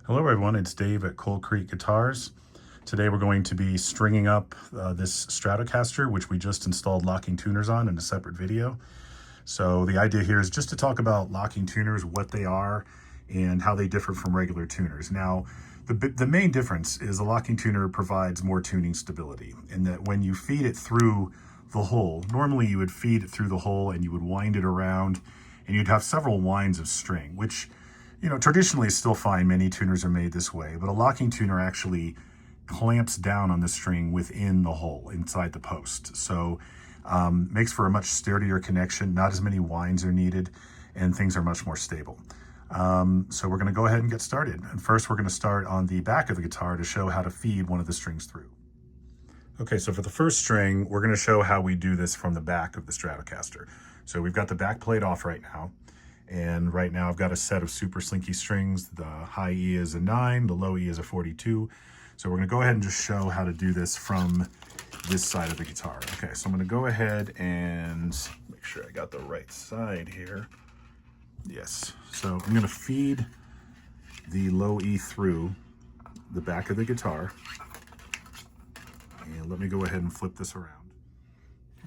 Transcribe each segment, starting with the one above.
Hello everyone, it's Dave at Coal Creek Guitars. Today we're going to be stringing up this Stratocaster, which we just installed locking tuners on in a separate video. So the idea here is just to talk about locking tuners, what they are, and how they differ from regular tuners. Now, the main difference is a locking tuner provides more tuning stability, in that when you feed it through the hole, normally you would feed it through the hole and you would wind it around, and you'd have several winds of string, which traditionally is still fine. Many tuners are made this way, but a locking tuner actually clamps down on the string within the hole, inside the post. So makes for a much sturdier connection, not as many winds are needed, and things are much more stable. So we're gonna go ahead and get started. And first we're gonna start on the back of the guitar to show how to feed one of the strings through. Okay, so for the first string, we're gonna show how we do this from the back of the Stratocaster. So we've got the back plate off right now. And right now I've got a set of super slinky strings. The high E is a 9, the low E is a 42. So we're gonna go ahead and just show how to do this from this side of the guitar. Okay, so I'm gonna go ahead and make sure I got the right side here. Yes, so I'm gonna feed the low E through the back of the guitar. And let me go ahead and flip this around.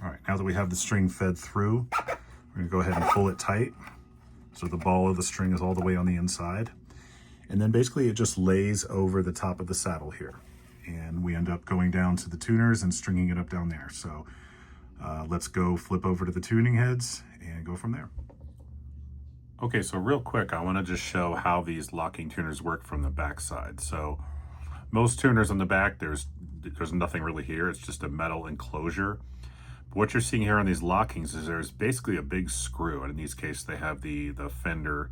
All right, now that we have the string fed through, we're gonna go ahead and pull it tight. So the ball of the string is all the way on the inside. And then basically it just lays over the top of the saddle here. And we end up going down to the tuners and stringing it up down there. So let's go flip over to the tuning heads and go from there. Okay, so real quick, I want to just show how these locking tuners work from the back side. So most tuners on the back, there's nothing really here. It's just a metal enclosure. What you're seeing here on these lockings is there's basically a big screw, and in these cases they have the Fender,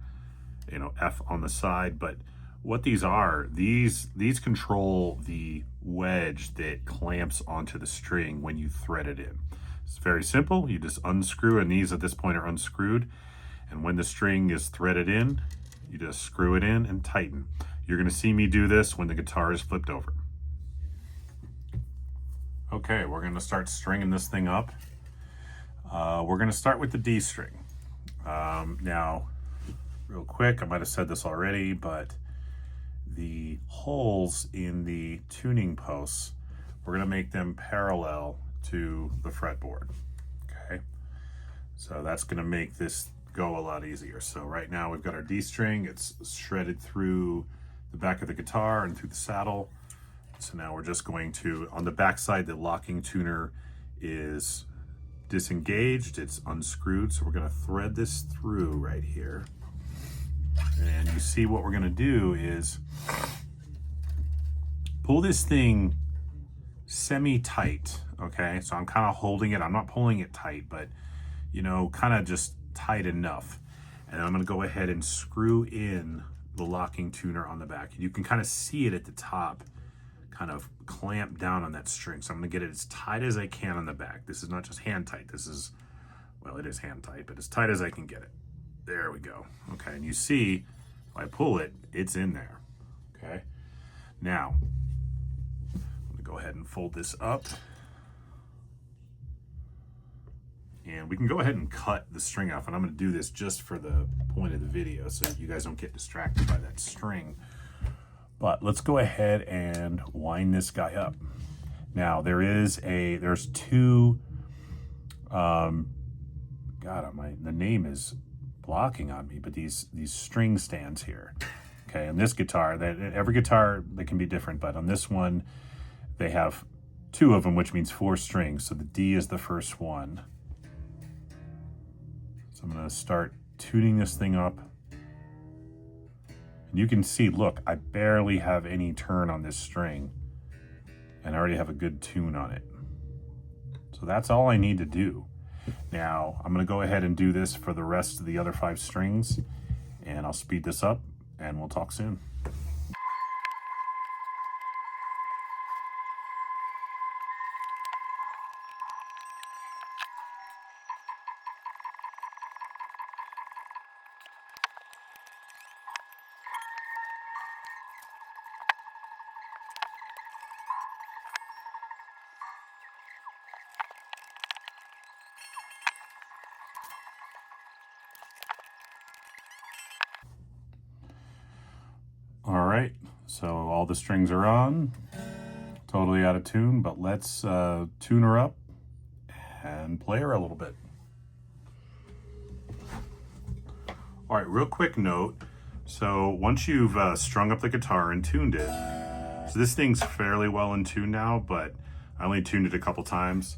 F on the side. But what these are, these control the wedge that clamps onto the string when you thread it in. It's very simple. You just unscrew, and these at this point are unscrewed. And when the string is threaded in, you just screw it in and tighten. You're going to see me do this when the guitar is flipped over. Okay, we're going to start stringing this thing up. We're going to start with the D string. Now, real quick, I might have said this already, but the holes in the tuning posts, we're going to make them parallel to the fretboard. Okay, so that's going to make this go a lot easier. So right now we've got our D string. It's shredded through the back of the guitar and through the saddle. So now we're just going to, on the back side, the locking tuner is disengaged, it's unscrewed. So we're gonna thread this through right here. And you see what we're gonna do is pull this thing semi-tight, okay? So I'm kind of holding it, I'm not pulling it tight, but kind of just tight enough. And I'm gonna go ahead and screw in the locking tuner on the back. You can kind of see it at the top, kind of clamp down on that string. So I'm gonna get it as tight as I can on the back. This is not just hand tight. This is, well, it is hand tight, but as tight as I can get it. There we go. Okay, and you see, if I pull it, it's in there. Okay, now, I'm gonna go ahead and fold this up. And we can go ahead and cut the string off, and I'm gonna do this just for the point of the video so that you guys don't get distracted by that string. But let's go ahead and wind this guy up. Now there's two, the name is blocking on me, but these string stands here. Okay, and this guitar, every guitar, they can be different, but on this one, they have two of them, which means 4 strings. So the D is the first one. So I'm gonna start tuning this thing up. And you can see, look, I barely have any turn on this string, and I already have a good tune on it. So that's all I need to do. Now, I'm gonna go ahead and do this for the rest of the other 5 strings, and I'll speed this up, and we'll talk soon. All So all the strings are on, totally out of tune, but let's tune her up and play her a little bit. All right, real quick note. So once you've strung up the guitar and tuned it, so this thing's fairly well in tune now, but I only tuned it a couple times.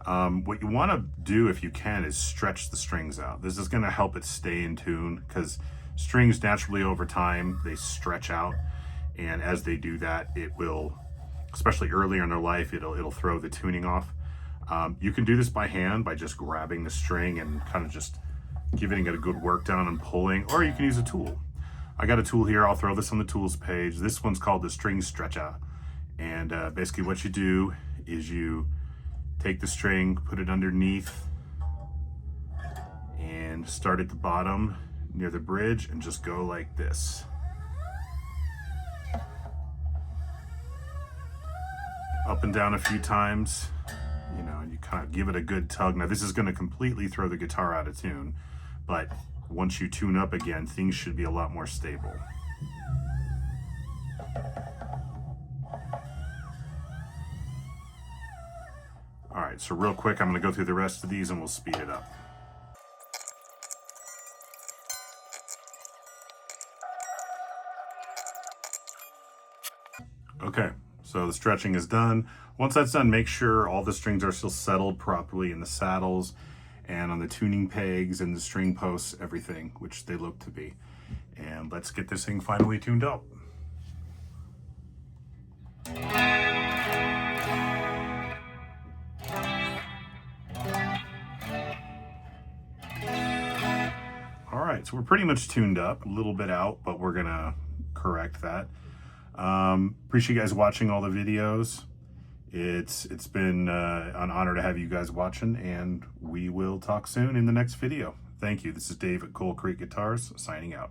What you want to do, if you can, is stretch the strings out. This is going to help it stay in tune, because strings naturally over time, they stretch out. And as they do that, it will, especially earlier in their life, it'll throw the tuning off. You can do this by hand by just grabbing the string and kind of just giving it a good work down and pulling, or you can use a tool. I got a tool here. I'll throw this on the tools page. This one's called the string stretcher. And basically what you do is you take the string, put it underneath, and start at the bottom near the bridge and just go like this. Up and down a few times, you know, and you kind of give it a good tug. Now this is going to completely throw the guitar out of tune, but once you tune up again, things should be a lot more stable. All right, so real quick, I'm going to go through the rest of these and we'll speed it up. Okay, so the stretching is done. Once that's done, make sure all the strings are still settled properly in the saddles and on the tuning pegs and the string posts, everything, which they look to be. And let's get this thing finally tuned up. All right, so we're pretty much tuned up, a little bit out, but we're gonna correct that. Appreciate you guys watching all the videos. It's been an honor to have you guys watching, and we will talk soon in the next video. Thank you. This is Dave at Coal Creek Guitars, signing out.